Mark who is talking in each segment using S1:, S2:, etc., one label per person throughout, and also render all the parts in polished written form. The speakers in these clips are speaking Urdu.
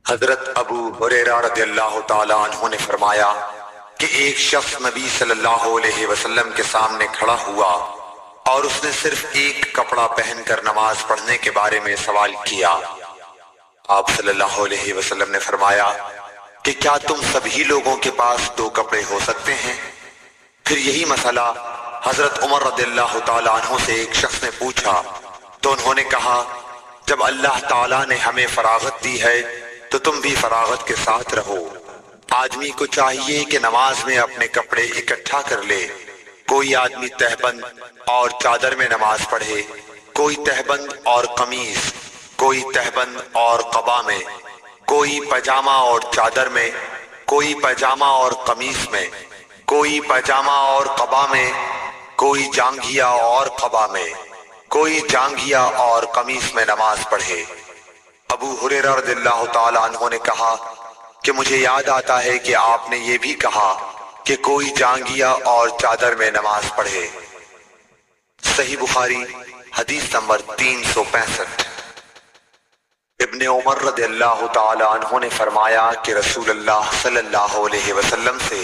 S1: حضرت ابو ہریرہ رضی اللہ تعالیٰ عنہ نے فرمایا کہ ایک شخص نبی صلی اللہ علیہ وسلم کے سامنے کھڑا ہوا اور اس نے صرف ایک کپڑا پہن کر نماز پڑھنے کے بارے میں سوال کیا۔ آپ صلی اللہ علیہ وسلم نے فرمایا کہ کیا تم سبھی لوگوں کے پاس دو کپڑے ہو سکتے ہیں؟ پھر یہی مسئلہ حضرت عمر رضی اللہ تعالیٰ عنہ سے ایک شخص نے پوچھا تو انہوں نے کہا جب اللہ تعالیٰ نے ہمیں فراغت دی ہے تو تم بھی فراغت کے ساتھ رہو۔ آدمی کو چاہیے کہ نماز میں اپنے کپڑے اکٹھا کر لے۔ کوئی آدمی تہبند اور چادر میں نماز پڑھے، کوئی تہبند اور قمیص، کوئی تہبند اور قبا میں، کوئی پاجامہ اور چادر میں، کوئی پاجامہ اور قمیص میں، کوئی پاجامہ اور قبا میں، کوئی جانگھیا اور قبا میں، کوئی جانگھیا اور قمیص میں نماز پڑھے۔ ابو ہریرہ رضی اللہ تعالیٰ عنہ نے کہا کہ مجھے یاد آتا ہے کہ آپ نے یہ بھی کہا کہ کوئی جانگھیا اور چادر میں نماز پڑھے۔ صحیح بخاری حدیث نمبر 365۔ ابن عمر رضی اللہ تعالیٰ عنہ نے فرمایا کہ رسول اللہ صلی اللہ علیہ وسلم سے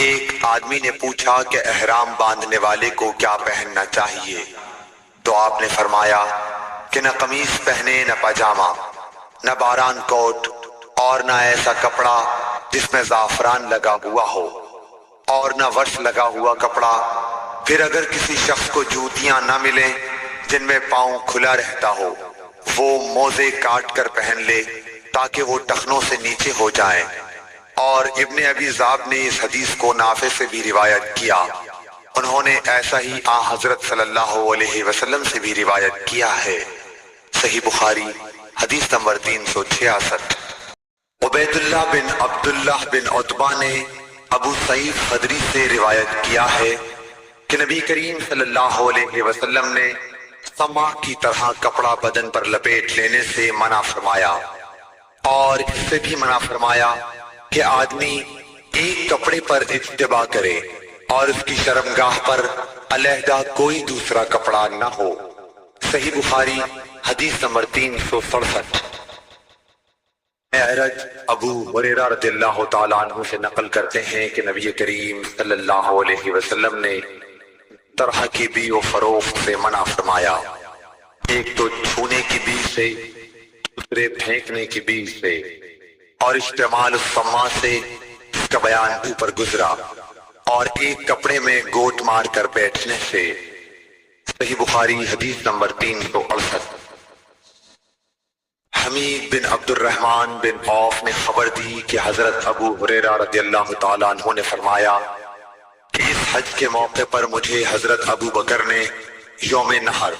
S1: ایک آدمی نے پوچھا کہ احرام باندھنے والے کو کیا پہننا چاہیے؟ تو آپ نے فرمایا کہ نہ قمیص پہنے نہ پاجامہ، نہ باران کوٹ اور نہ ایسا کپڑا جس میں زعفران لگا ہوا ہو، اور نہ ورش لگا ہوا کپڑا۔ پھر اگر کسی شخص کو جوتیاں نہ ملیں جن میں پاؤں کھلا رہتا ہو، وہ موزے کاٹ کر پہن لے تاکہ وہ ٹخنوں سے نیچے ہو جائیں۔ اور ابن ابی ذئب نے اس حدیث کو نافع سے بھی روایت کیا، انہوں نے ایسا ہی حضرت صلی اللہ علیہ وسلم سے بھی روایت کیا ہے۔ صحیح بخاری حدیث نمبر 366۔ عبید اللہ بن عبداللہ بن عتبہ نے ابو سعید خدری سے روایت کیا ہے کہ نبی کریم صلی اللہ علیہ وسلم نے سما کی طرح کپڑا بدن پر لپیٹ لینے سے منع فرمایا، اور اس سے بھی منع فرمایا کہ آدمی ایک کپڑے پر اجتباء کرے اور اس کی شرمگاہ پر علیحدہ کوئی دوسرا کپڑا نہ ہو۔ صحیح بخاری حدیث نمبر 367۔ اعرج ابو ہریرہ رضی اللہ تعالیٰ عنہ سے نقل کرتے ہیں کہ نبی کریم صلی اللہ علیہ وسلم نے طرح کی بیع و فروخت سے منع فرمایا، ایک تو چھونے کی بیع سے، دوسرے پھینکنے کی بیع سے، اور استعمال السما سے جس کا بیان اوپر گزرا، اور ایک کپڑے میں گوٹ مار کر بیٹھنے سے۔ صحیح بخاری حدیث نمبر 368۔ حمید بن عبد الرحمن بن عوف نے خبر دی کہ حضرت ابو ہریرہ رضی اللہ تعالیٰ عنہ نے فرمایا کہ اس حج کے موقع پر مجھے حضرت ابو بکر نے یوم نحر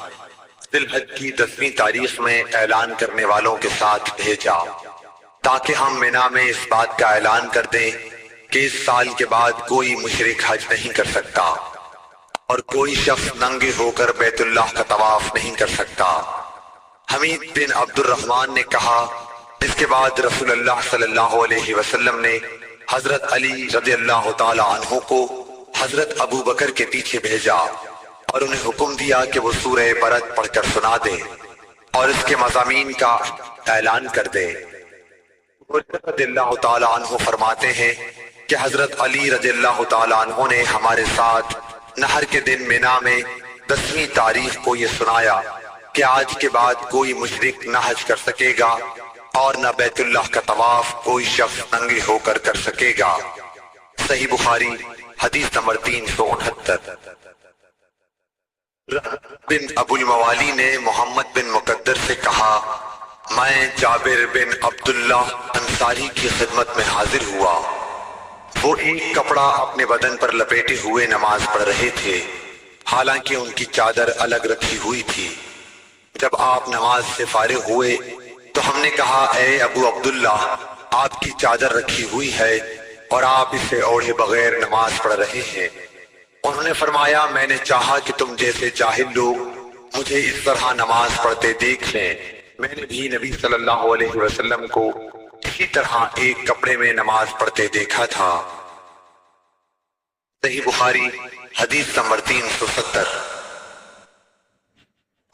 S1: ذی الحج کی 10ویں تاریخ میں اعلان کرنے والوں کے ساتھ بھیجا تاکہ ہم مینا میں اس بات کا اعلان کر دیں کہ اس سال کے بعد کوئی مشرک حج نہیں کر سکتا اور کوئی شخص ننگے ہو کر بیت اللہ کا طواف نہیں کر سکتا۔ حمید بن عبد الرحمن نے کہا اس کے بعد رسول اللہ صلی اللہ علیہ وسلم نے حضرت علی رضی اللہ تعالی عنہ کو حضرت ابو بکر کے پیچھے بھیجا اور انہیں حکم دیا کہ وہ سورہ برد پڑھ کر سنا دیں اور اس کے مضامین کا اعلان کر دیں۔ رضی اللہ تعالی عنہ فرماتے ہیں کہ حضرت علی رضی اللہ تعالی عنہ نے ہمارے ساتھ نہر کے دن مینا میں 10ویں تاریخ کو یہ سنایا کہ آج کے بعد کوئی مشرک نہ حج کر سکے گا اور نہ بیت اللہ کا طواف کوئی شخص ننگے ہو کر کر سکے گا۔ صحیح بخاری حدیث نمبر 369۔ بن ابو الموالی نے محمد بن مقدر سے کہا میں جابر بن عبداللہ انصاری کی خدمت میں حاضر ہوا، وہ ایک کپڑا اپنے بدن پر لپیٹے ہوئے نماز پڑھ رہے تھے، حالانکہ ان کی چادر الگ رکھی ہوئی تھی۔ جب آپ نماز سے فارغ ہوئے تو ہم نے کہا اے ابو عبداللہ آپ کی چادر رکھی ہوئی ہے اور آپ اسے اوڑھے بغیر نماز پڑھ رہے ہیں۔ انہوں نے فرمایا میں نے چاہا کہ تم جیسے جاہل لوگ مجھے اس طرح نماز پڑھتے دیکھ لیں، میں نے بھی نبی صلی اللہ علیہ وسلم کو اسی طرح ایک کپڑے میں نماز پڑھتے دیکھا تھا۔ صحیح بخاری حدیث نمبر 370۔